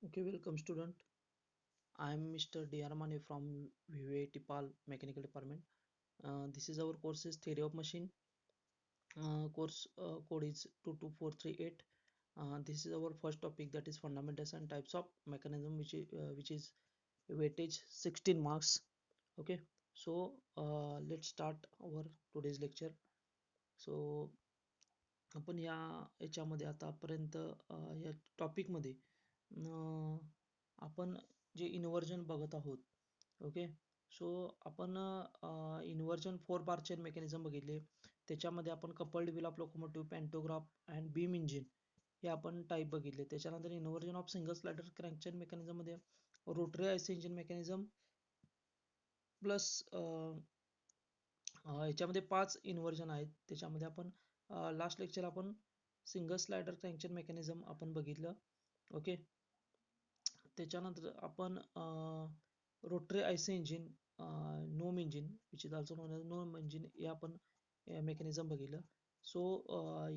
Okay, welcome student. I am Mr. D. Armane from VVIT PAL Mechanical Department. This is our courses Theory of Machine. Course code is 22438. This is our first topic, that is fundamentals and types of mechanism, which is weightage 16 marks. Okay, so let's start our today's lecture. So आपण याच्यामध्ये आतापर्यंत या टॉपिकमध्ये आपण जे inversion बघत आहोत. Okay, so आपण inversion 4 bar chain mechanism बघितले. त्याच्यामध्ये आपण coupled wheel of locomotive, pantograph and beam engine हे आपण टाईप बघितले. त्याच्यानंतर inversion of single slider crank chain mechanism मध्ये rotary IC engine mechanism plus याच्यामध्ये 5 इन्व्हर्जन आहेत. त्याच्यामध्ये आपण लास्ट लेक्चर आपण सिंगल स्लायडर क्रँकचेन मेकॅनिझम आपण बघितलं. ओके, त्याच्यानंतर आपण rotary IC engine, gnome engine which is also known as gnome engine हे आपण मेकॅनिझम बघितलं. सो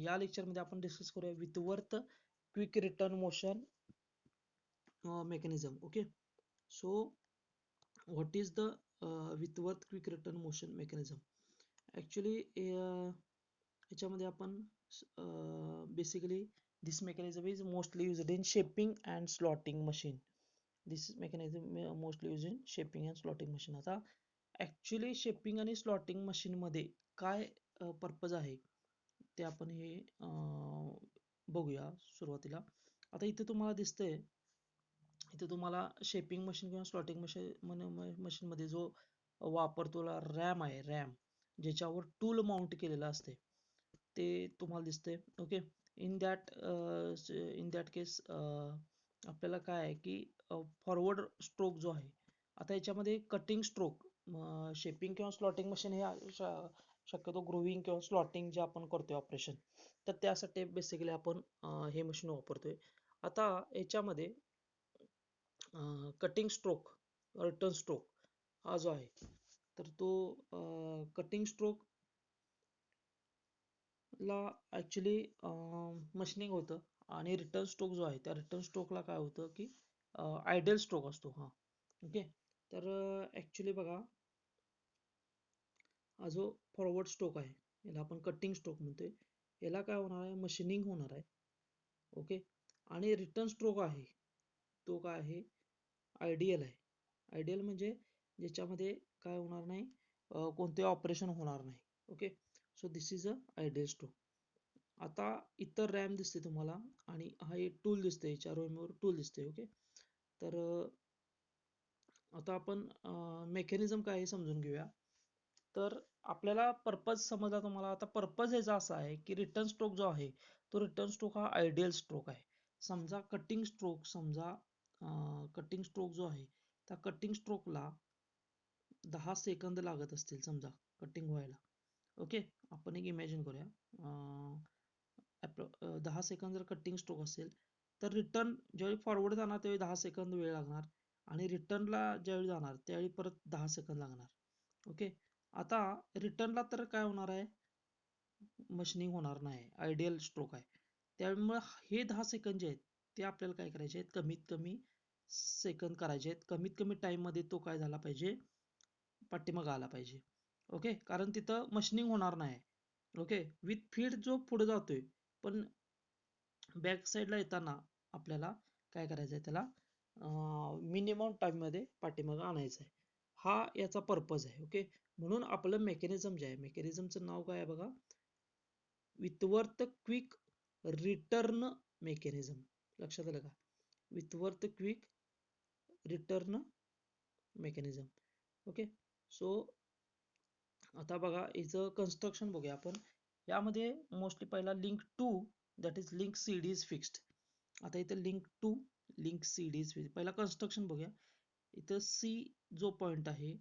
या लेक्चरमध्ये आपण डिस्कस करूया Whitworth quick return motion mechanism. Okay, so what is the Whitworth quick return motion mechanism? Actually याच्यामध्ये आपण basically this mechanism is mostly used in shaping and slotting machine. This mechanism mostly use in shaping and slotting machine. आता actually shaping आणि slotting मशीनमध्ये काय purpose आहे ते आपण हे बघूया सुरुवातीला. आता इथे तुम्हाला दिसतंय, इथे तुम्हाला शेपिंग मशीन किंवा स्लॉटिंग मशीनमध्ये जो वापरतो रॅम आहे, रॅम ज्याच्यावर टूल माउंट केलेलं असते ते तुम्हाला दिसते. ओके, इन दॅट केस आपल्याला काय आहे की फॉरवर्ड स्ट्रोक जो आहे, आता याच्यामध्ये कटिंग स्ट्रोक, शेपिंग किंवा स्लॉटिंग मशीन हे शक्यतो ग्रोविंग किंवा स्लॉटिंग जे आपण करतोय ऑपरेशन, तर त्यासाठी बेसिकली आपण हे मशीन वापरतोय. आता याच्यामध्ये कटिंग स्ट्रोक, रिटर्न स्ट्रोक हा जो आहे, तर तो कटिंग स्ट्रोक ला ॲक्च्युली मशीनिंग होतं आणि रिटर्न स्ट्रोक जो आहे त्या रिटर्न स्ट्रोकला काय होतं की आयडियल स्ट्रोक असतो. हा, ओके, तर ॲक्च्युली बघा, हा जो फॉरवर्ड स्ट्रोक आहे याला आपण कटिंग स्ट्रोक म्हणतोय. याला काय होणार आहे, मशीनिंग होणार आहे. ओके, आणि रिटर्न स्ट्रोक आहे तो काय आहे, आयडियल आहे. आयडियल म्हणजे ज्याच्यामध्ये काय होणार नाही, कोणते ऑपरेशन होणार नाही. Okay, so this is a ideal stroke. आता इतर रॅम दिसते तुम्हाला आणि हा एक टूल दिसते, याच्या रोमवर टूल दिसते. ओके, तर आता आपण मेकॅनिझम काय हे समजून घेऊया. तर आपल्याला पर्पज समजला तुम्हाला. आता पर्पज याचा असा आहे की रिटर्न स्ट्रोक जो आहे तो रिटर्न स्ट्रोक हा आयडियल स्ट्रोक आहे. समजा कटिंग स्ट्रोक, समजा कटिंग स्ट्रोक जो आहे त्या कटिंग स्ट्रोकला 10 सेकंद लागत असतील समजा कटिंग व्हायला. ओके, आपण एक इमॅजिन करूया, 10 सेकंद जर कटिंग स्ट्रोक असेल तर रिटर्न ज्यावेळी फॉरवर्ड जाणार त्यावेळी 10 सेकंद वेळ लागणार आणि रिटर्नला ज्यावेळी जाणार त्यावेळी परत 10 सेकंद लागणार. ओके, आता रिटर्नला तर काय होणार आहे, मशीनिंग होणार नाही, आयडियल स्ट्रोक आहे. त्यामुळे हे 10 सेकंद जे आहेत ते आपल्याला काय करायचे आहेत, कमीत कमी सेकंद करायचे आहेत. कमीत कमी टाइम मध्ये तो काय झाला पाहिजे, पाठीमागं आला पाहिजे. ओके, कारण तिथं मशीनिंग होणार नाही. ओके, विथ फीड जो पुढे जातोय पण बॅक साईडला येताना आपल्याला काय करायचं आहे, त्याला मिनिमम टाइम मध्ये पाठीमागं आणायचं आहे. हा याचा पर्पज आहे. ओके, म्हणून आपलं मेकॅनिझम जे आहे, मेकॅनिझमचं नाव काय आहे बघा, विथवर्थ क्विक रिटर्न मेकॅनिझम. लक्षात आलं का, Whitworth quick return mechanism. Okay, so आता बघा याचं कन्स्ट्रक्शन बघूया आपण. यामध्ये मोस्टली पहिला link two, that is link C D is fixed. आता इथं link two, link C D is fixed. पहिला कन्स्ट्रक्शन बघूया. इथं सी जो पॉइंट आहे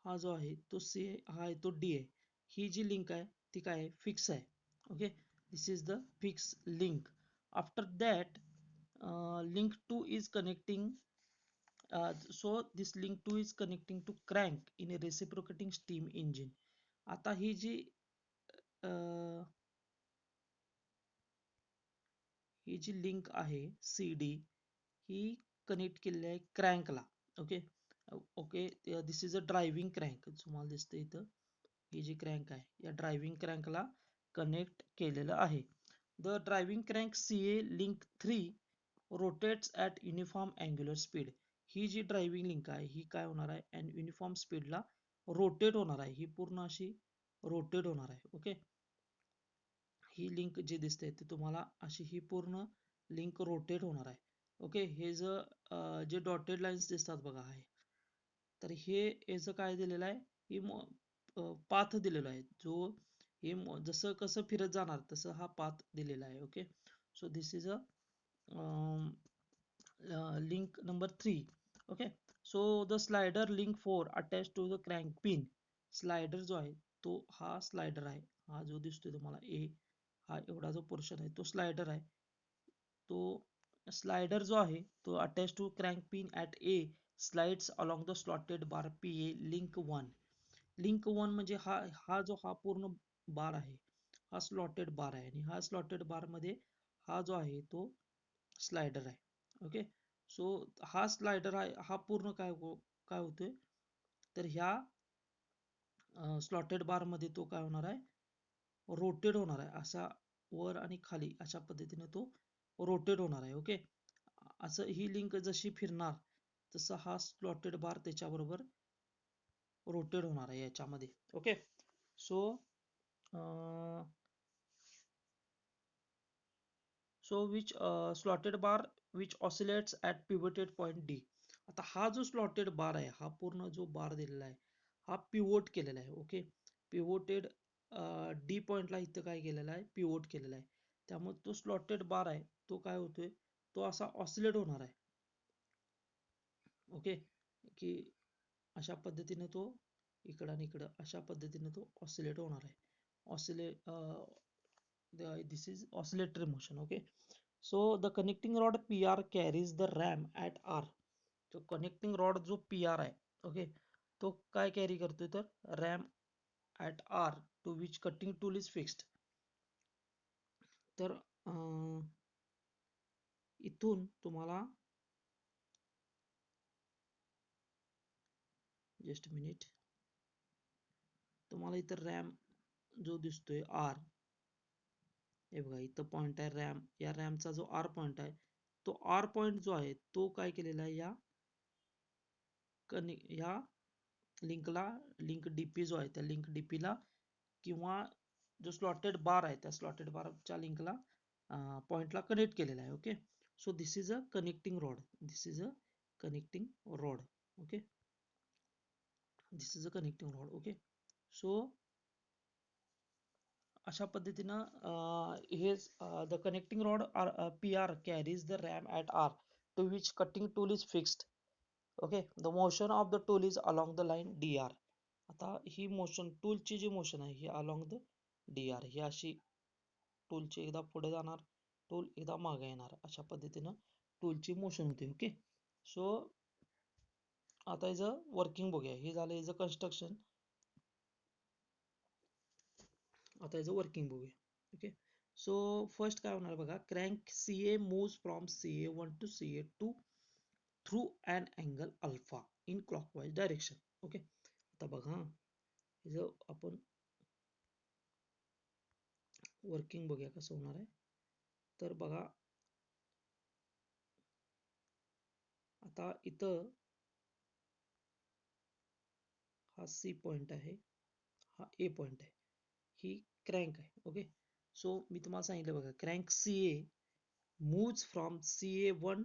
हा जो आहे तो सी हा आहे, तो डी आहे. ही जी लिंक आहे ती काय आहे, फिक्स आहे. Okay, this is the fix link. After that link two is connecting, so this link 2 is connecting to crank in a reciprocating steam engine. आता ही जी ही जी लिंक आहे सी डी ही कनेक्ट केलेली आहे क्रँकला. Okay. Okay. This is a driving crank. तुम्हाला दिसतं इथं ही जी क्रँक आहे या ड्रायव्हिंग क्रँकला कनेक्ट केलेलं आहे. The driving crank C A link 3 rotates at uniform angular speed. ही जी ड्रायव्हिंग लिंक आहे ही काय होणार आहे अँड युनिफॉर्म स्पीडला रोटेट होणार आहे. ही पूर्ण अशी रोटेट होणार आहे. ओके. ही लिंक जी दिसते ती तुम्हाला अशी ही पूर्ण लिंक रोटेट होणार आहे. ओके. हे जे डॉटेड लाईन्स दिसतात बघा आहे, तर हे याचं काय दिलेलं आहे ही पाथ दिलेला आहे जो हे जसं कसं फिरत जाणार तसं हा पाथ दिलेला आहे. Okay. So this is a link number 3. Okay, so the slider link 4 attached to the crank pin. Slider जो आहे तो हा स्लायडर आहे. हा जो दिसतोय तुम्हाला ए, हा एवढा जो पोर्शन आहे तो स्लायडर आहे. तो स्लायडर जो आहे तो attach to crank pin at A slides along the slotted bar P A link 1. Link 1 म्हणजे हा पूर्ण बार आहे हा स्लॉटेड बार आहे आणि हा स्लॉटेड बार मध्ये हा जो आहे तो स्लायडर आहे. ओके. सो हा स्लायडर आहे हा पूर्ण काय होतोय तर ह्या स्लॉटेड बार मध्ये तो काय होणार आहे रोटेट होणार आहे. असा वर आणि खाली अशा पद्धतीने तो रोटेट होणार आहे. ओके. असं ही लिंक जशी फिरणार तसं हा स्लॉटेड बार त्याच्याबरोबर रोटेट होणार आहे याच्यामध्ये. Okay. So which slotted bar which oscillates at pivoted point D. आता हा जो स्लॉटेड बार आहे हा पूर्ण जो बार दिलेला आहे हा पिवोट केलेला आहे. ओके. पिवोटेड डी पॉइंटला इथं काय केलेलं आहे पिवोट केलेला आहे. त्यामुळे तो स्लॉटेड बार आहे तो काय होतोय तो असा ऑसिलेट होणार आहे. ओके. की अशा पद्धतीने तो इकडं आणि इकडं अशा पद्धतीने तो ऑसिलेट होणार आहे. Oscillate this is oscillatory motion. Okay. So the connecting rod PR carries the ram at R. तो कनेक्टिंग रॉड जो PR आहे ओके तो काय कॅरी करतोय तर ram at R to which cutting tool is fixed. तर इथून तुम्हाला जस्ट मिनिट तुम्हाला इथं रॅम जो दिसतोय R हे बघा इथं पॉइंट आहे रॅम या रॅमचा जो R पॉइंट आहे तो R पॉइंट जो आहे तो काय केलेला आहे या लिंकला लिंक डीपी जो आहे त्या लिंक डीपीला किंवा जो स्लॉटेड बार आहे त्या स्लॉटेड बारच्या लिंकला पॉइंटला कनेक्ट केलेला आहे. Okay. So this is a connecting rod. This is a connecting rod. Okay. This is a connecting rod. Okay. So अशा पद्धतीनं हे the connecting rod P R carries the ram at R two which cutting tool is fixed. Okay. The motion of the tool is along the line D R. आता ही motion टूलची जी motion आहे ही along the D R ही अशी टूलची एकदा पुढे जाणार टूल एकदा मागे येणार अशा पद्धतीनं टूलची मोशन होते. ओके. सो आता याचं वर्किंग बघूया. हे झालं याचं कन्स्ट्रक्शन. आता याचं वर्किंग बघूया. ओके. सो फर्स्ट काय होणार बघा crank C A moves from C A 1 to C A 2 through and angle alpha in clockwise direction. Okay. आता बघा ह्याचं आपण वर्किंग बघूया कसं होणार आहे. तर बघा आता इथं हा सी पॉइंट आहे हा ए पॉइंट आहे ही क्रँक आहे. ओके. सो मी तुम्हाला सांगितलं बघा crank C A moves from C A 1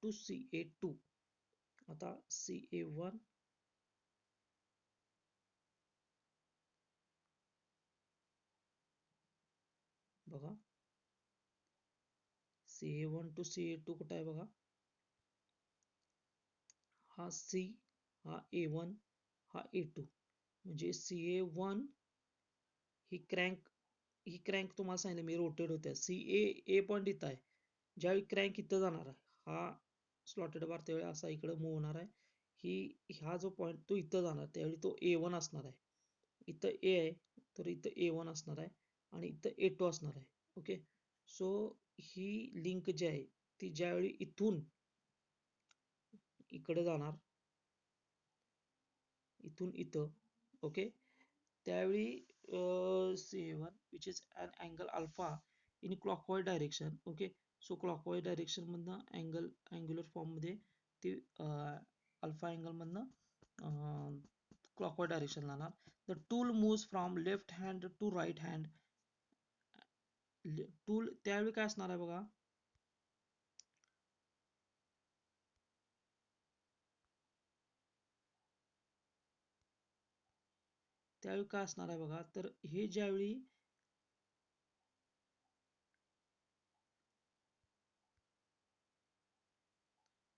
to C A 2. आता सी ए 1 बघा C A 1 to C A 2 कुठं आहे बघा हा सी हा ए 1 हा ए 2 म्हणजे सी ए 1 ही क्रँक तुम्हाला सांगितलं मी रोटेट होत्या. सी ए पॉईंट इथं आहे. ज्यावेळी क्रँक इथं जाणार आहे हा स्लॉटेड बार त्यावेळी असा इकडे मूव्ह होणार आहे. हा जो पॉईंट तो इथं जाणार त्यावेळी तो ए 1 असणार आहे. इथं ए आहे तर इथं ए 1 असणार आहे आणि इथं ए 2 असणार आहे. ओके. सो ही लिंक जी आहे ती ज्यावेळी इथून इकडे जाणार, इथून इथं, ओके, त्यावेळी C1 which is an angle alpha in clockwise direction, okay. So clockwise direction मधनं अँग्युलर फॉर्म मध्ये ती अल्फा अँगल मधनं क्लॉकवाईज डायरेक्शन जाणार. The tool moves from left hand to right hand. Tool त्यावेळी काय असणार आहे बघा, त्यावेळी काय असणार आहे बघा, तर हे ज्यावेळी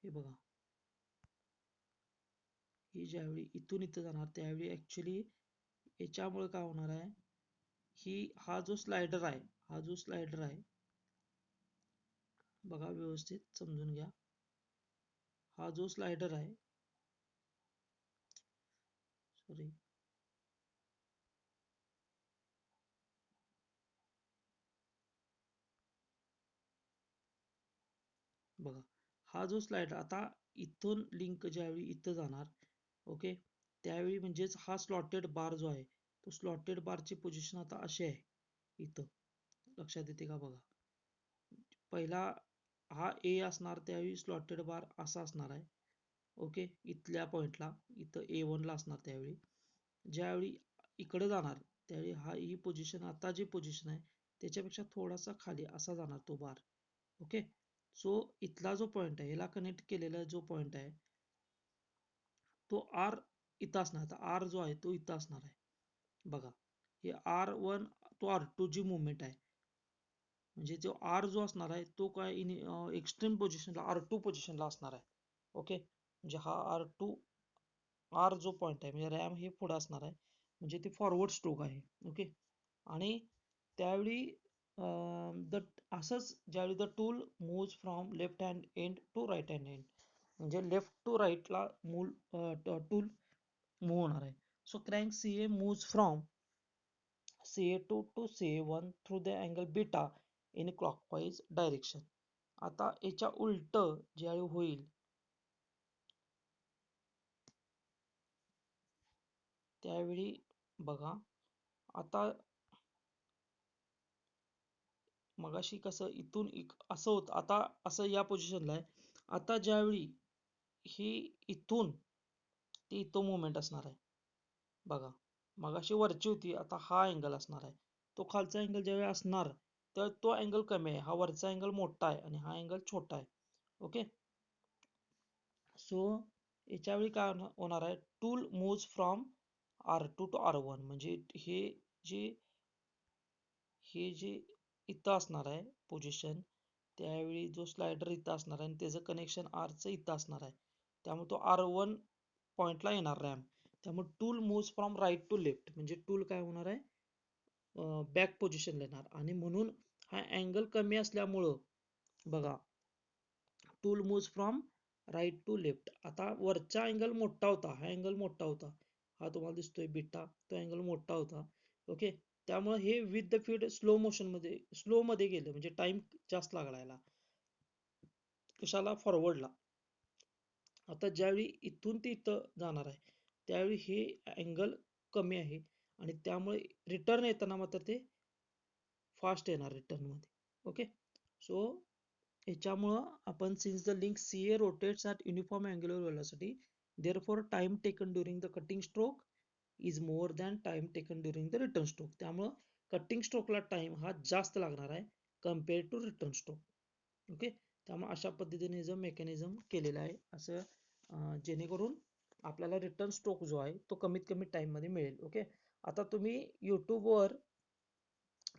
हे बघा, ही ज्यावेळी इथून इथं जाणार त्यावेळी ऍक्च्युली याच्यामुळे काय होणार आहे, हा जो स्लायडर आहे, हा जो स्लायडर आहे बघा, व्यवस्थित समजून घ्या. हा जो स्लायडर आहे, सॉरी, बघा, हा जो स्लायडर आता इथून लिंक ज्यावेळी इथं जाणार, ओके, त्यावेळी म्हणजेच हा स्लॉटेड बार जो आहे, तो स्लॉटेड बारची पोझिशन आता अशी आहे इथं, लक्षात येते का बघा. पहिला हा ए असणार, त्यावेळी स्लॉटेड बार असा असणार आहे, ओके, इथल्या पॉइंटला इथं A1 ला असणार. त्यावेळी ज्यावेळी इकडे जाणार त्यावेळी ही पोझिशन, आता जी पोझिशन आहे त्याच्यापेक्षा थोडासा खाली असा जाणार तो बार, ओके. सो इथला जो पॉइंट आहे, याला कनेक्ट केलेला जो पॉइंट आहे तो आर इथं असणार. आता आर जो आहे तो इथं असणार आहे बघा. हे R1 तो R2 जी मुवमेंट आहे, म्हणजे जो आर जो असणार आहे तो काय इन एक्स्ट्रीम पोझिशनला R2 पोझिशनला असणार आहे, ओके. म्हणजे हा R2 आर जो पॉइंट आहे, म्हणजे रॅम हे पुढे असणार आहे, म्हणजे ते फॉरवर्ड स्ट्रोक आहे, ओके. आणि त्यावेळी द असंच ज्यावेळी the tool moves from left hand end to right hand end, म्हणजे लेफ्ट टू राईटला टूल मूव्ह होणार आहे. So crank CA moves from CA2 to CA1 through the angle beta in clockwise direction. आता याच्या उलट ज्यावेळी होईल त्यावेळी बघा, आता मगाशी कसं इथून असं होतं, आता असं या पोझिशनला आहे. आता ज्यावेळी ही इथून ती इथं मुवमेंट असणार आहे बघा, मगाशी वरची होती, आता हा अँगल असणार आहे. तो खालचा अँगल ज्यावेळी असणार तर तो अँगल कमी आहे, हा वरचा अँगल मोठा आहे आणि हा अँगल छोटा आहे, ओके. सो याच्यावेळी काय होणार आहे, tool moves from R2 to R1, म्हणजे जे हे जे इथं असणार आहे पोझिशन, त्यावेळी जो स्लायडर इथं असणार आहे आणि त्याचं कनेक्शन आरचं इथं असणार आहे, त्यामुळे तो R1 पॉइंटला येणार रॅम्प. त्यामुळे tool moves from right to left, म्हणजे टूल काय होणार आहे, बॅक पोझिशनला येणार. आणि म्हणून हा अँगल कमी असल्यामुळं बघा, tool moves from right to left. आता वरचा अँगल मोठा होता, हा अँगल मोठा होता, हा तुम्हाला दिसतोय बीटा, तो अँगल मोठा होता, ओके. त्यामुळे हे विथ द फीड स्लो मध्ये गेलं, म्हणजे टाइम जास्त लागला याला, कशाला, फॉरवर्डला. आता ज्यावेळी इथून ते इथं जाणार आहे त्यावेळी हे अँगल कमी आहे आणि त्यामुळे रिटर्न येताना मात्र ते फास्ट येणार रिटर्न मध्ये, ओके. सो याच्यामुळं आपण since the link CA rotates at uniform angular velocity, therefore time taken during the cutting stroke is more than time taken during the return stroke. त्यामुळं कटिंग स्ट्रोकला time हा जास्त लागणार आहे compare to return stroke, okay. त्यामुळे अशा पद्धतीने जर मेकॅनिझम केलेलं आहे, असं जेणेकरून आपल्याला रिटर्न स्ट्रोक जो आहे तो कमीत कमी टाइम मध्ये मिळेल, ओके. आता तुम्ही युट्यूबवर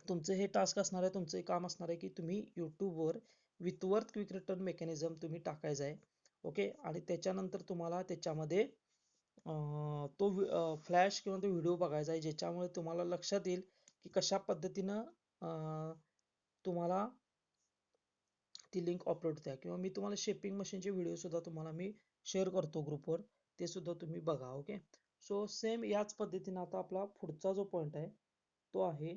तुमचं हे टास्क असणार आहे, तुमचं काम असणार आहे की तुम्ही युट्यूबवर विथवर्थ क्विक रिटर्न मेकॅनिझम तुम्ही टाकायचं आहे, ओके. आणि त्याच्यानंतर तुम्हाला त्याच्यामध्ये तो फ्लॅश किंवा तो व्हिडिओ बघायचा आहे, ज्याच्यामुळे तुम्हाला लक्षात येईल की कशा पद्धतीनं तुम्हाला ती लिंक अपलोड द्या, किंवा मी तुम्हाला शेपिंग मशीनचे व्हिडिओ सुद्धा तुम्हाला मी शेअर करतो ग्रुपवर, ते सुद्धा तुम्ही बघा, ओके. सो सेम याच पद्धतीने आता आपला पुढचा जो पॉइंट आहे तो आहे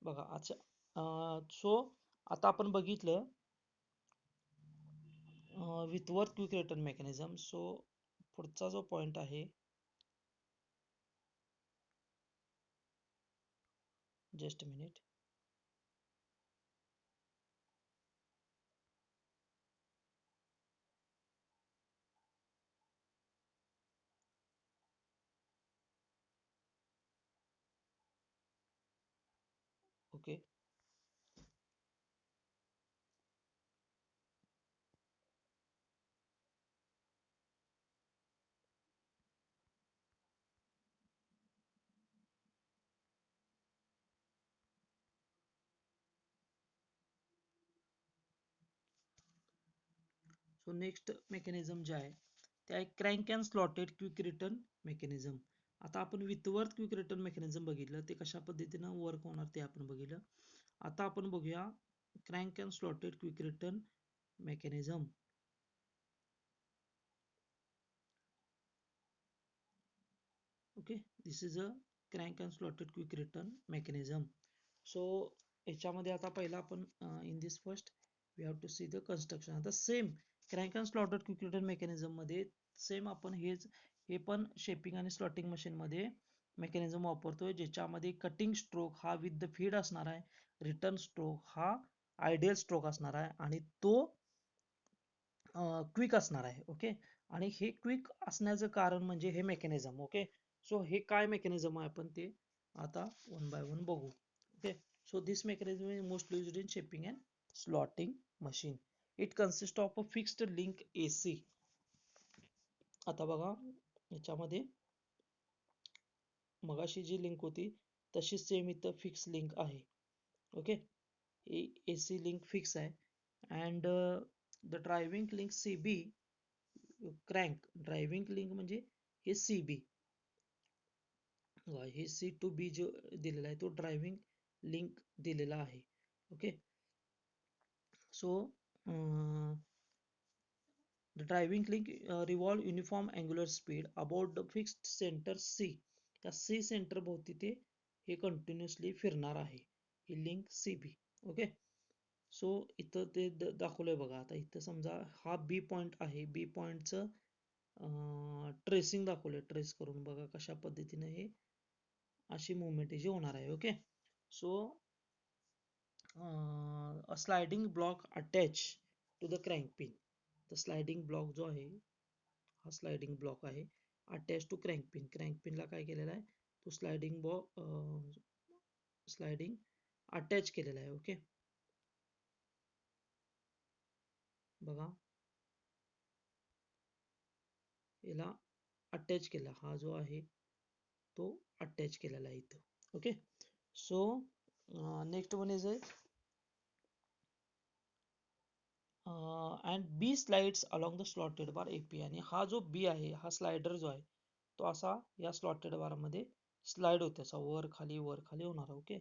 बघा अच्छा सो आता आपण बघितलं Whitworth quick return mechanism. So पुढचा जो पॉइंट आहे, just minute. Okay. So next mechanism जे आहे ते आहे crank and slotted quick return mechanism. आता आपण विथवर्थ क्विक रिटर्न मेकॅनिझम बघितलं, ते कशा पद्धतीनं वर्क होणार ते आपण बघितलं. आता आपण बघूया crank and slotted quick return mechanism. Okay, this is a crank and slotted quick return mechanism. So याच्यामध्ये आता पहिला आपण in this first we have to see the construction. आता same crank and slotted quick return mechanism मध्ये same आपण हे पण shaping आणि स्लॉटिंग मशीन मध्ये मेकॅनिझम वापरतोय, ज्याच्यामध्ये कटिंग स्ट्रोक हा विथ द फीड असणार आहे, रिटर्न स्ट्रोक हा आयडियल स्ट्रोक असणार आहे आणि तो क्विक असणार आहे. ओके, आणि हे क्विक असण्याचं कारण म्हणजे हे मेकॅनिझम. ओके, सो हे काय मेकॅनिझम आहे आपण ते आता वन बाय वन बघू. Okay, so this mechanism is most used in shaping and slotting machine. It consists of a fixed link AC. आता बघा याच्यामध्ये मगाशी जी लिंक होती तशीच सेम इथं फिक्स लिंक आहे. ओके, AC लिंक फिक्स आहे and the driving link CB crank driving link म्हणजे हे CB, हे C to B जो दिलेला आहे तो ड्रायव्हिंग लिंक दिलेला आहे. Okay, so the driving link revolve uniform angular speed about the fixed center C. त्या C सेंटर भोवती ते हे कंटिन्युअसली फिरणार आहे, ही लिंक CB. ओके, सो इथं ते दाखवलंय बघा. आता इथं समजा हा B पॉइंट आहे, B पॉइंटचं ट्रेसिंग दाखवलंय, ट्रेस करून बघा कशा पद्धतीने हे अशी मुवमेंट जी होणार आहे. Okay, so a sliding block attached to the crank pin. तर स्लायडिंग ब्लॉक जो आहे हा स्लायडिंग ब्लॉक आहे attach to crank pin. Crank पिनला काय केलेला आहे, तो स्लायडिंग अटॅच केलेला आहे. ओके, बघा याला अटॅच केला, हा जो आहे तो अटॅच केलेला आहे इथं. Okay, so next one is and B slides along the slotted bar AP. आणि हा जो बी आहे, हा स्लायडर जो आहे तो असा या स्लॉटेड बार मध्ये स्लाइड होते, असा वर खाली होणार. ओके,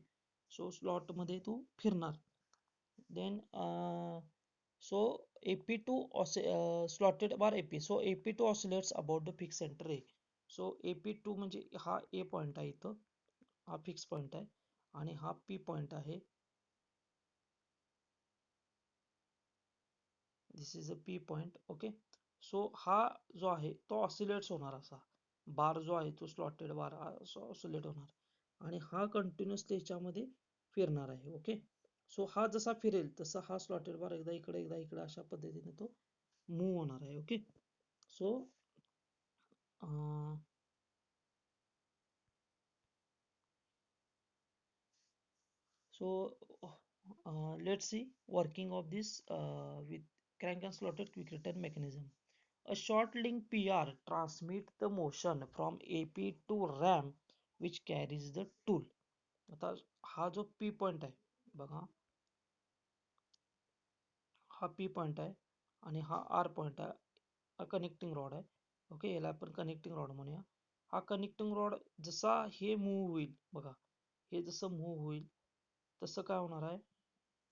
सो स्लॉट मध्ये तो फिरणार. Then so AP2 slotted bar AP. So AP2 oscillates about the fix centre A. So AP2 म्हणजे हा A पॉइंट आहे इथं, हा फिक्स पॉइंट आहे आणि हा P पॉइंट आहे. This is a P point. Okay, so हा जो आहे तो ऑसिलेट्स होणार, असा बार जो आहे तो स्लॉटेड बार ऑसिलेट होणार आणि हा कंटिन्युअसली याच्यामध्ये फिरणार आहे. ओके, सो हा जसा फिरेल तसा हा स्लॉटेड बार एकदा इकडे अशा पद्धतीने तो मूव्ह होणार आहे. Okay, so So let's see working of this with crank and slotted quick return mechanism. A short link PR transmit the motion from AP to RAM which carries the tool. आता हा जो P point आहे बघा, हा P point आहे आणि हा R point आहे, हा कनेक्टिंग रॉड आहे. ओके, याला आपण कनेक्टिंग रॉड म्हणूया. हा कनेक्टिंग रॉड जसा हे मूव्ह होईल बघा, हे जसं मूव्ह होईल तसं काय होणार आहे,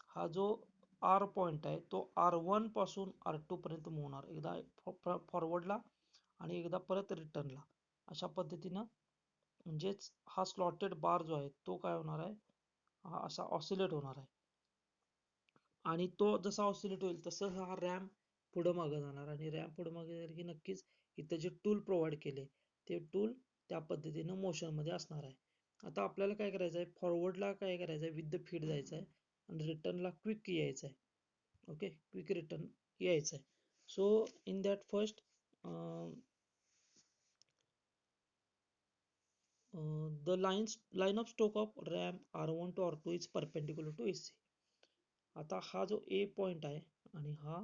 हा जो R पॉइंट आहे तो R1 पासून R2 पर्यंत मूव्ह होणार, एकदा फॉरवर्डला आणि एकदा परत रिटर्नला, अशा पद्धतीनं. म्हणजेच हा स्लॉटेड बार जो आहे तो काय होणार आहे, हा असा ऑसिलेट होणार आहे. आणि तो जसा ऑसिलेट होईल तसं हा रॅम पुढं मागं जाणार आणि रॅम पुढं मागे झाली की नक्कीच इथं जे टूल प्रोव्हाइड केले ते टूल त्या पद्धतीनं मोशनमध्ये असणार आहे. आता आपल्याला काय करायचं आहे, फॉरवर्डला काय करायचं आहे, विथ द फीड जायचं आहे आणि रिटर्नला क्विक यायचं आहे. ओके, क्विक रिटर्न यायचं आहे. So in that first the line of stroke of RAM R1 to R2 is perpendicular to AC. आता हा जो A पॉइंट आहे आणि हा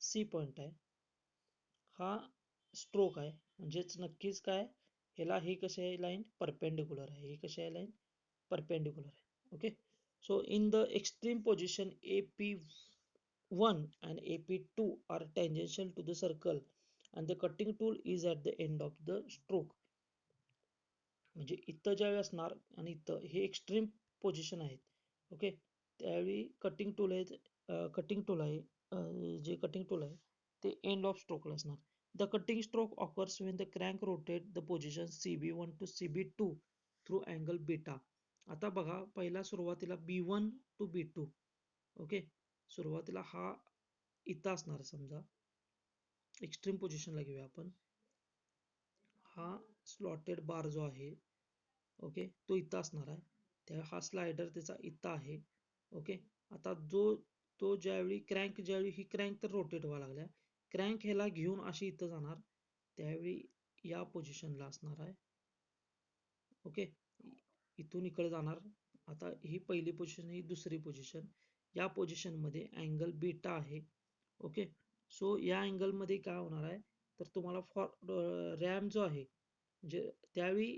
C पॉइंट आहे, हा स्ट्रोक आहे. म्हणजेच नक्कीच काय, ह्याला ही कशी आहे लाईन, परपेंडिक्युलर आहे. ही कशी आहे लाईन, परपेंडिक्युलर आहे. Okay, so in the extreme position AP1 and AP2 are tangential to the circle and the cutting tool is at the end of the stroke. म्हणजे इथं ज्यावेळी असणार आणि इथं हे एक्स्ट्रीम पोझिशन आहेत. ओके, त्यावेळी कटिंग टूल आहे, जे कटिंग टूल आहे ते एंड ऑफ स्ट्रोकला असणार. The cutting stroke occurs when the crank rotate the position CB1 to CB2 through angle beta. आता बघा, पहिला सुरुवातीला B1 टू B2. ओके, सुरुवातीला हा इथं असणार. समजा एक्स्ट्रीम पोझिशनला घेऊया आपण. हा स्लॉटेड बार जो आहे, ओके, तो इथं असणार आहे. त्या हा स्लायडर त्याचा इथं आहे. ओके, आता तो ज्यावेळी ही क्रँक तर रोटेट व्हायला लागल्या, क्रँक ह्याला घेऊन अशी इथं जाणार, त्यावेळी या पोझिशनला असणार आहे. ओके, इथून इकडे जाणार. आता ही पहिली पोझिशन, ही दुसरी पोझिशन. या पोझिशनमध्ये अँगल बीटा आहे. ओके, सो या अँगलमध्ये काय होणार आहे, तर तुम्हाला रॅम जो आहे, म्हणजे त्यावेळी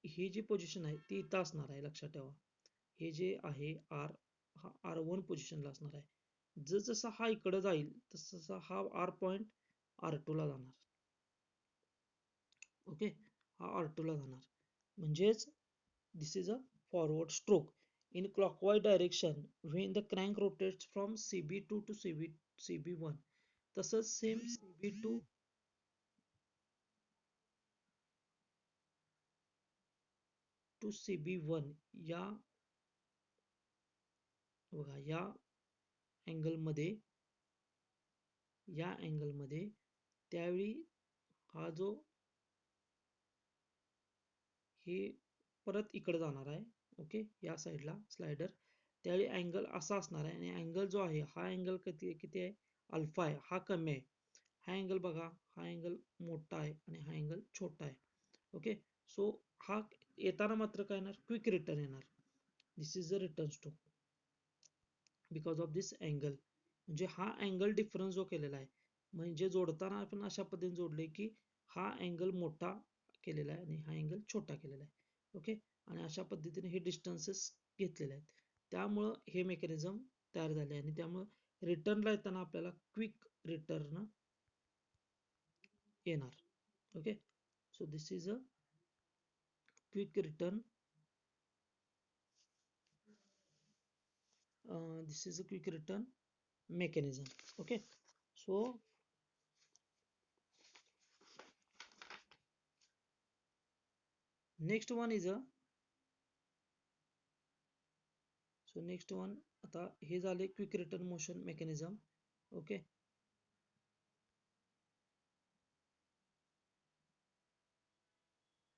ही जी पोझिशन आहे ती इथं असणार आहे, लक्षात ठेवा. हे जे आहे आर, हा R1 पोझिशनला असणार आहे. जसं हा इकडं जाईल तसं हा R पॉइंट R2 ला जाणार. ओके, हा R2 ला जाणार. म्हणजेच this is a forward stroke in clockwise direction when the crank rotates from CB2 to CB1. तसंच सेम CB2 टू CB1 या बघा, या अँगलमध्ये त्यावेळी हा जो हे परत इकडे जाणार आहे. ओके, या साईडला स्लायडर, त्यावेळी अँगल असा असणार आहे आणि अँगल जो आहे हा अँगल किती किती आहे, अल्फा आहे, हा कमी आहे. हा अँगल बघा, हा अँगल मोठा आहे आणि हा अँगल छोटा आहे. ओके, सो हा येताना मात्र काय येणार, क्विक रिटर्न येणार. This is the return stroke because of this angle. म्हणजे हा अँगल डिफरन्स जो केलेला आहे, म्हणजे जोडताना आपण अशा पद्धतीने जोडले की हा अँगल मोठा केलेला आहे आणि हा अँगल छोटा केलेला आहे. ओके, आणि अशा पद्धतीने हे डिस्टन्सेस घेतलेले आहेत. त्यामुळं हे मेकॅनिझम तयार झाले आणि त्यामुळं रिटर्नला येताना आपल्याला क्विक रिटर्न येणार. Okay, so this is a quick return, this is a quick return mechanism. Okay, so next one is a next one, आता हे झाले quick return motion mechanism. Okay,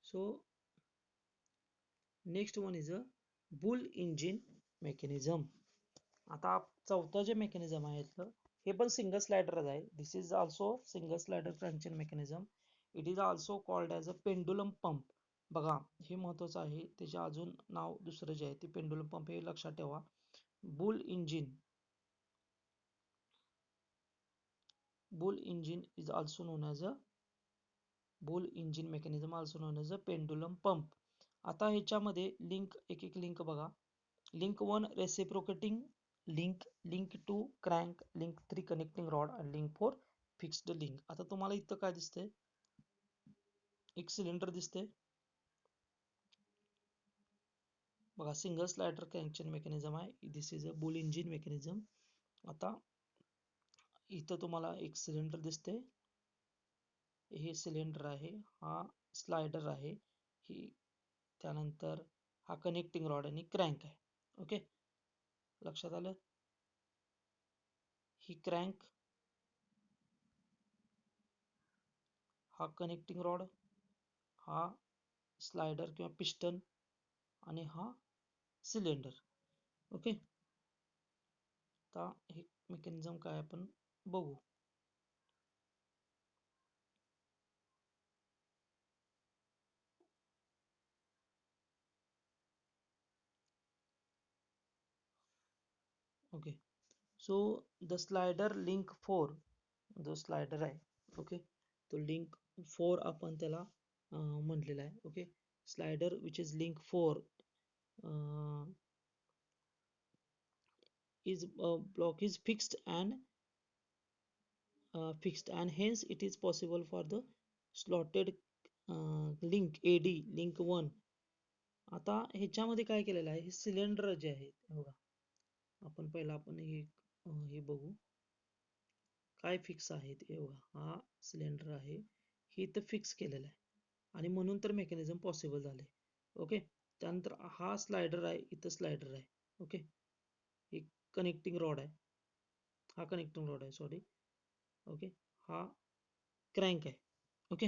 so next one is a bull engine mechanism. आता चौथं जे mechanism आहे हे पण single स्लायडरच आहे. This is also single slider crank chain mechanism. It is also called as a pendulum pump. बघा, हे महत्वाचं आहे, त्याचे अजून नाव दुसरं जे आहे ते पेंडुलम पंप, हे लक्षात ठेवा. Boule engine is also known as a boule engine mechanism, also known as a pendulum pump. आता ह्याच्यामध्ये एक एक लिंक बघा. Link 1 reciprocating link, link 2 crank, link 3 connecting rod आणि लिंक 4 फिक्स्ड लिंक. आता तुम्हाला इथं काय दिसतंय, एक सिलेंडर दिसते बघा, सिंगल स्लायडर क्रँकचेन मेकॅनिझम आहे. This is a bull engine mechanism. आता इथं तुम्हाला एक सिलेंडर दिसते, हे सिलेंडर आहे, हा स्लायडर आहे, ही त्यानंतर हा कनेक्टिंग रॉड आणि क्रँक आहे. ओके, लक्षात आलं. ही क्रँक, हा कनेक्टिंग रॉड, हा स्लायडर किंवा पिस्टन आणि हा सिलेंडर. ओके, आता हे मेकॅनिझम काय आपण बघू. Okay, so the slider link 4, जो स्लायडर आहे, ओके, तो लिंक 4 आपण त्याला म्हटलेला आहे. Okay, slider which is link 4 is block is fixed and hence it is possible for the slotted link AD link 1. आता ह्याच्यामध्ये काय केलेलं आहे, हे सिलेंडर जे आहे बघा, आपण पहिला आपण हे बघू काय फिक्स आहे ते बघा. हा सिलेंडर आहे, हे इथं फिक्स केलेलं आहे आणि म्हणून तर मेकॅनिझम पॉसिबल झाले. ओके, त्यानंतर हा स्लायडर आहे, इथं स्लायडर आहे. ओके, एक कनेक्टिंग रॉड आहे, हा कनेक्टिंग रॉड आहे, सॉरी. ओके, हा क्रँक आहे. Okay,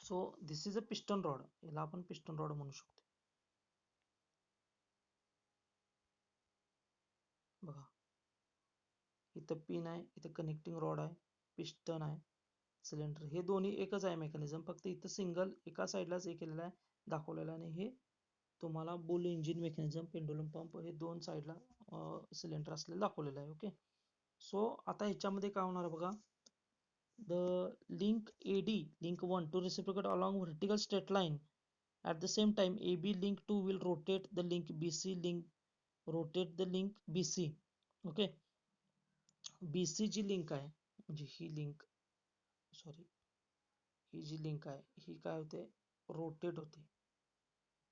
so this is a piston rod, याला आपण पिस्टन रॉड म्हणू शकतो. बघा, इथं पिन आहे, इथं कनेक्टिंग रॉड आहे, पिस्टन आहे, सिलेंडर, हे दोन्ही एकच आहे मेकॅनिझम, फक्त इथं सिंगल एका साईडलाच हे केलेलं आहे, दाखवलेलं आहे. आणि हे तुम्हाला boule engine mechanism, pendulum pump, हे दोन साईडला सिलेंडर असलेलं दाखवलेलं आहे. ओके, सो आता ह्याच्यामध्ये काय होणार बघा, the link AD link 1 to reciprocate along vertical straight line. At the same time, AB link 2 will rotate the link BC BC. Okay, BC G link आहे, म्हणजे ही लिंक, सॉरी, ही जी लिंक आहे ही काय होते, रोटेट होते.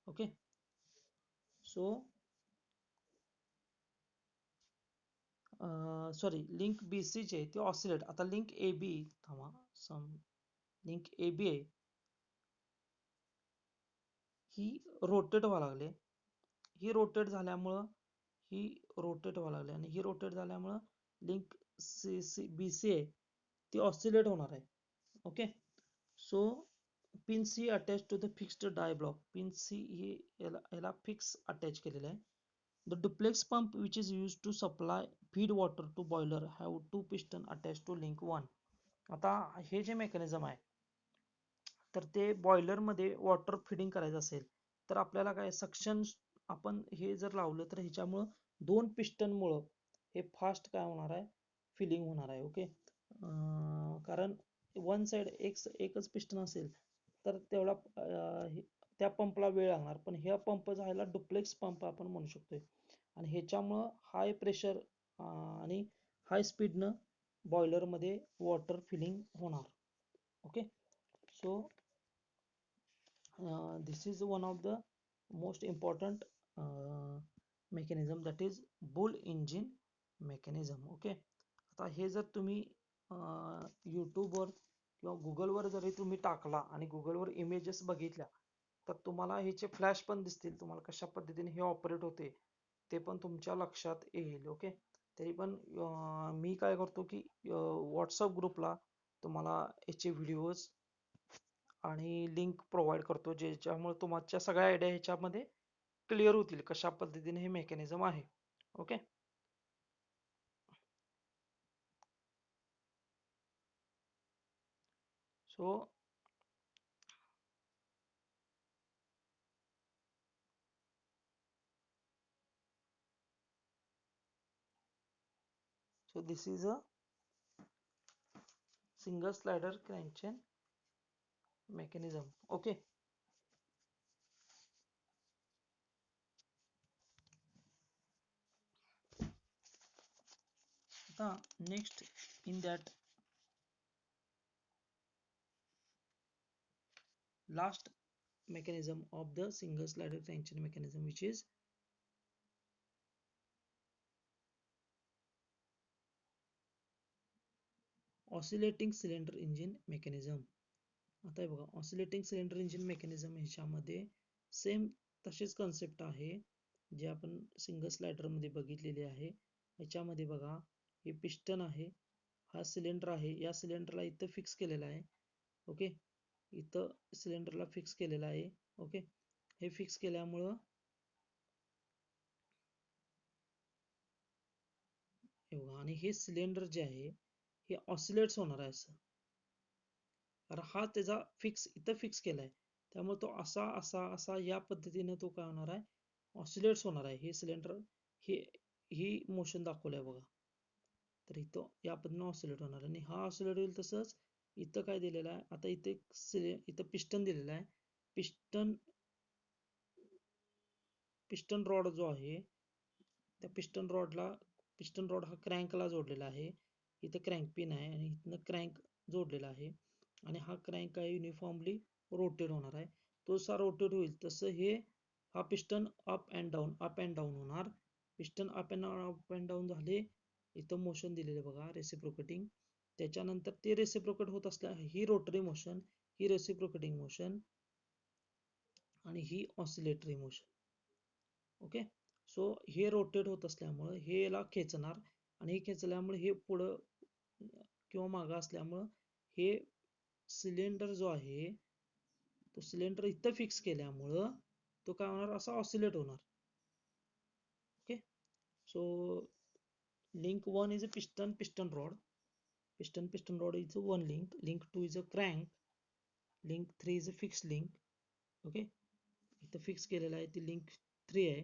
Okay, so sorry, link BC चे ते ऑसिलेट. आता लिंक AB, थांबा, लिंक AB आहे, ही रोटेट व्हायला लागले, ही रोटेट झाल्यामुळं ही रोटेट व्हायला लागली आणि ही रोटेट झाल्यामुळं लिंक बी सी आहे ती ऑसिलेट होणार आहे. Okay, so pin C attach to the fixed die block. Pin C ही याला फिक्स अटॅच केलेलं आहे. The duplex pump which is use to supply feed water to boiler have two piston attach to link 1. आता हे जे mechanism आहे, तर ते बॉयलरमध्ये वॉटर फिडिंग करायचं असेल तर आपल्याला काय सक्शन, आपण हे जर लावलं तर ह्याच्यामुळं दोन पिस्टनमुळं हे फास्ट काय होणार आहे, फिलिंग होणार आहे. ओके, कारण वन साइड एकच पिस्टन असेल तर तेवढा त्या पंपला वेळ लागणार, पण ह्या पंप झाला डुप्लेक्स पंप आपण म्हणू शकतोय. आणि ह्याच्यामुळं हाय प्रेशर आणि हाय स्पीडनं बॉयलरमध्ये वॉटर फिलिंग होणार. Okay, so this is one of the most important mechanism, that is bull engine mechanism. Okay, आता हे जर तुम्ही यूट्यूबवर किंवा गुगलवर जरी तुम्ही टाकला आणि गुगलवर इमेजेस बघितल्या तर तुम्हाला ह्याचे फ्लॅश पण दिसतील, तुम्हाला कशा पद्धतीने हे ऑपरेट होते ते पण तुमच्या लक्षात येईल. ओके, तरी पण मी काय करतो की व्हॉट्सअप ग्रुपला तुम्हाला याचे व्हिडिओज आणि लिंक प्रोव्हाइड करतो, ज्याच्यामुळे तुमच्या सगळ्या आयडिया ह्याच्यामध्ये क्लिअर होतील कशा पद्धतीने हे मेकॅनिझम आहे. Okay, so this is a single slider crank chain mechanism. Okay, आता next in that last mechanism of the single slider crankshaft mechanism, which is oscillating cylinder engine mechanism. आता हे बघा, ऑसिलेटिंग सिलेंडर इंजिन मेकॅनिझम ह्याच्यामध्ये same तशीच concept आहे. जे आपण single स्लायडरमध्ये बघितलेले आहे. याच्यामध्ये बघा हे पिस्टन आहे, हा सिलेंडर आहे. या सिलेंडरला इथं फिक्स केलेला आहे. ओके, इथं सिलेंडरला फिक्स केलेला आहे. ओके, हे फिक्स केल्यामुळं हे बघा, आणि हे सिलेंडर जे आहे हे ऑसिलेट्स होणार आहे असं, कारण हा त्याचा फिक्स इथं फिक्स केलाय. त्यामुळे तो असा असा असा या पद्धतीने तो काय होणार आहे, ऑसिलेट्स होणार आहे. हे सिलेंडर हे ही मोशन दाखवलंय बघा. तर इथं या पद्धतीने ऑसिलेट होणार आणि हा ऑसिलेट होईल. तसंच इथं काय दिलेलं आहे, आता इथं पिस्टन दिलेला आहे. पिस्टन पिस्टन रॉड जो आहे, त्या पिस्टन रॉड हा क्रँकला जोडलेला आहे. इथं क्रँक पिन आहे आणि इथनं क्रँक जोडलेला आहे आणि हा क्रँक काय युनिफॉर्मली रोटेट होणार आहे. तो जसा रोटेट होईल तसं हा पिस्टन अप अँड डाऊन होणार. पिस्टन अप अँड डाऊन झाले. इथं मोशन दिलेले बघा रेसिप्रोकेटिंग. त्याच्यानंतर ते रेसिप्रोकेट होत असल्या ही रोटरी मोशन, ही रेसिप्रोकेटिंग मोशन आणि ही ऑसिलेटरी मोशन. ओके, सो हे रोटेट होत असल्यामुळं हे याला खेचणार आणि हे खेचल्यामुळे हे पुढं किंवा मागं असल्यामुळं हे सिलेंडर जो आहे तो सिलेंडर इथं फिक्स केल्यामुळं तो काय होणार, असा ऑसिलेट होणार. Okay, so link 1 is a piston rod. Piston rod is one link. Link 2 is a crank. Link 3 is a fixed link. Okay, इथं फिक्स केलेलं आहे ती लिंक 3 आहे.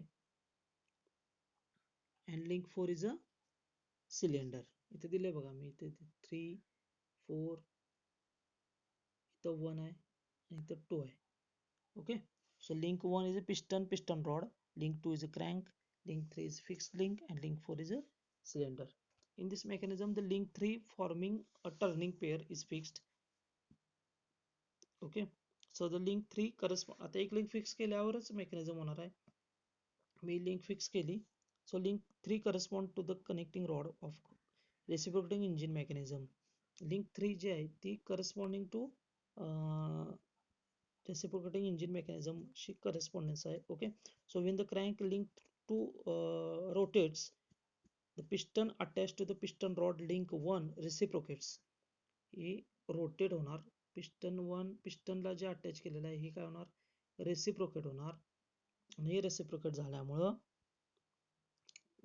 And link 4 is a cylinder. इथे दिलंय बघा मी, इथे 3 4, इथं 1 आहे आणि इथं 2 आहे. Okay, so link 1 is a piston rod, link 2 is a crank, link 3 is fixed link, and link 4 is a cylinder. In this mechanism, the link 3 forming a turning pair is fixed. Okay, so the link 3 correspond, आता एक link fix केल्यावरच mechanism होणार आहे. मी link fix केली. So link 3 correspond to the connecting rod of reciprocating engine mechanism. Link 3 जी आहे ती corresponding to reciprocating engine mechanism she correspondence आहे. Okay, so when the crank link to rotates, the piston attached to the piston rod link 1 reciprocates. हे rotate होणार. पिस्टनला जे attach केलेलं आहे हे काय होणार, रेसिप्रोकेट होणार आणि हे रेसिप्रोकेट झाल्यामुळं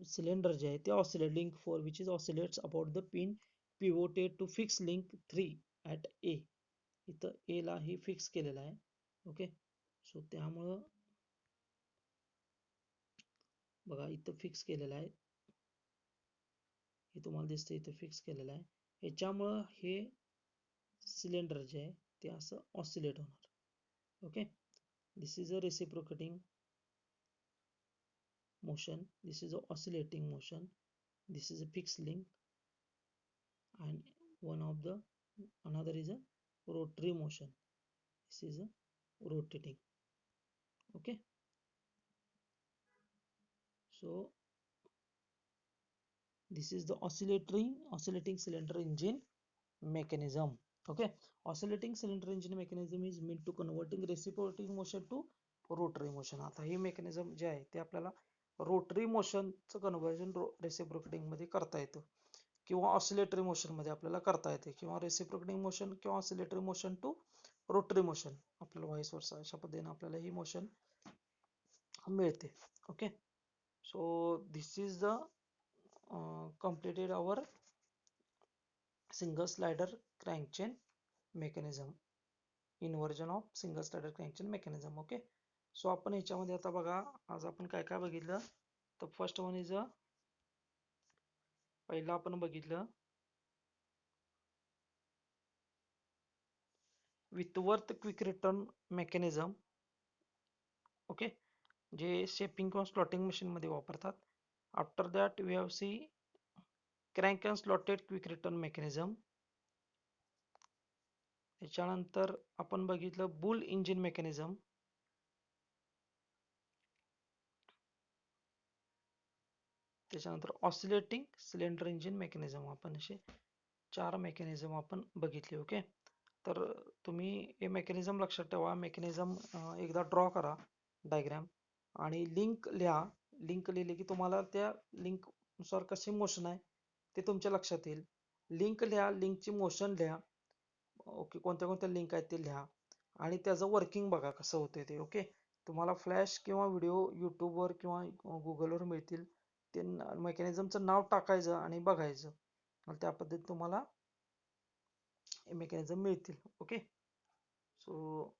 सिलेंडर जे आहे ते oscillate link 4 which is oscillates about the pin pivoted to fix link 3 at A. इथं ए ला ही फिक्स केलेलं आहे. ओके, सो त्यामुळं बघा इथं फिक्स केलेलं आहे, हे तुम्हाला दिसतं इथं फिक्स केलेलं आहे. ह्याच्यामुळं हे सिलेंडर जे आहे ते असं ऑसिलेट होणार. Okay, this is a reciprocating motion, this is a oscillating motion, this is a fixed link, and another is a rotary motion, this is a rotating. Okay, so this is the oscillating cylinder engine mechanism. Okay, oscillating cylinder engine mechanism is meant to converting reciprocating motion to rotary motion. आता हे mechanism जे आहे ते आपल्याला rotary मोशनचं conversion reciprocating मध्ये करता येतं किंवा ऑसिलेटरी मोशन मध्ये आपल्याला करता येते, किंवा रेसिप्रोकेटिंग मोशन किंवा oscillatory motion to rotary motion आपल्याला व्हाईस वर्सा अशा पद्धतीने आपल्याला ही मोशन मिळते. Okay, so this is the completed our single slider crank chain mechanism, inversion of single slider crank chain mechanism. Okay, so आपण ह्याच्यामध्ये आता बघा आज आपण काय काय बघितलं. तर फर्स्ट वन इज पहिला आपण बघितलं Whitworth quick return mechanism. Okay, जे शेपिंग किंवा स्लॉटिंग मशीन मध्ये वापरतात. After that we have C crank and slotted quick return mechanism. त्याच्यानंतर आपण बघितलं बुल इंजिन मेकॅनिझम. त्याच्यानंतर ऑसिलेटिंग सिलेंडर इंजिन मेकॅनिझम. आपण असे 4 मेकॅनिझम आपण बघितले. ओके, तर तुम्ही हे मेकॅनिझम लक्षात ठेवा. मेकॅनिझम एकदा ड्रॉ करा डायग्राम आणि लिंक लिहा लिंक लिहिली की तुम्हाला त्या लिंकनुसार कसे मोशन आहे ते तुमच्या लक्षात येईल. लिंक लिहा, लिंकची मोशन लिहा. ओके, कोणत्या कोणत्या लिंक आहेत ते लिहा आणि त्याचं वर्किंग बघा कसं होते ते. ओके, तुम्हाला फ्लॅश किंवा व्हिडिओ यूट्यूबवर किंवा गुगलवर मिळतील. ते मेकॅनिझमचं नाव टाकायचं आणि बघायचं, त्या पद्धतीने तुम्हाला मेकॅनिझम मिळतील. ओके, सो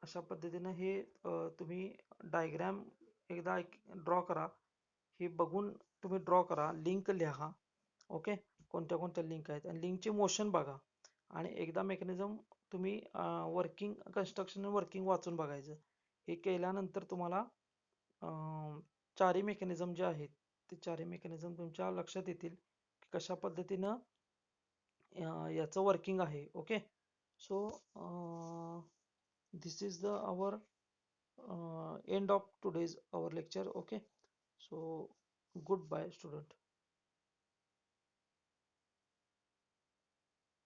अशा पद्धतीनं हे तुम्ही डायग्राम एकदा ड्रॉ करा. हे बघून तुम्ही ड्रॉ करा, लिंक लिहा. ओके, कोणत्या कोणत्या लिंक आहेत आणि लिंकची मोशन बघा आणि एकदा मेकॅनिझम तुम्ही वर्किंग कन्स्ट्रक्शन वर्किंग वाचून बघायचं. हे केल्यानंतर तुम्हाला चारही मेकॅनिझम जे आहेत ते चारही मेकॅनिझम तुमच्या लक्षात येतील की कशा पद्धतीनं याचं वर्किंग आहे. Okay, so this is the our end of today's our lecture. Okay, so goodbye student.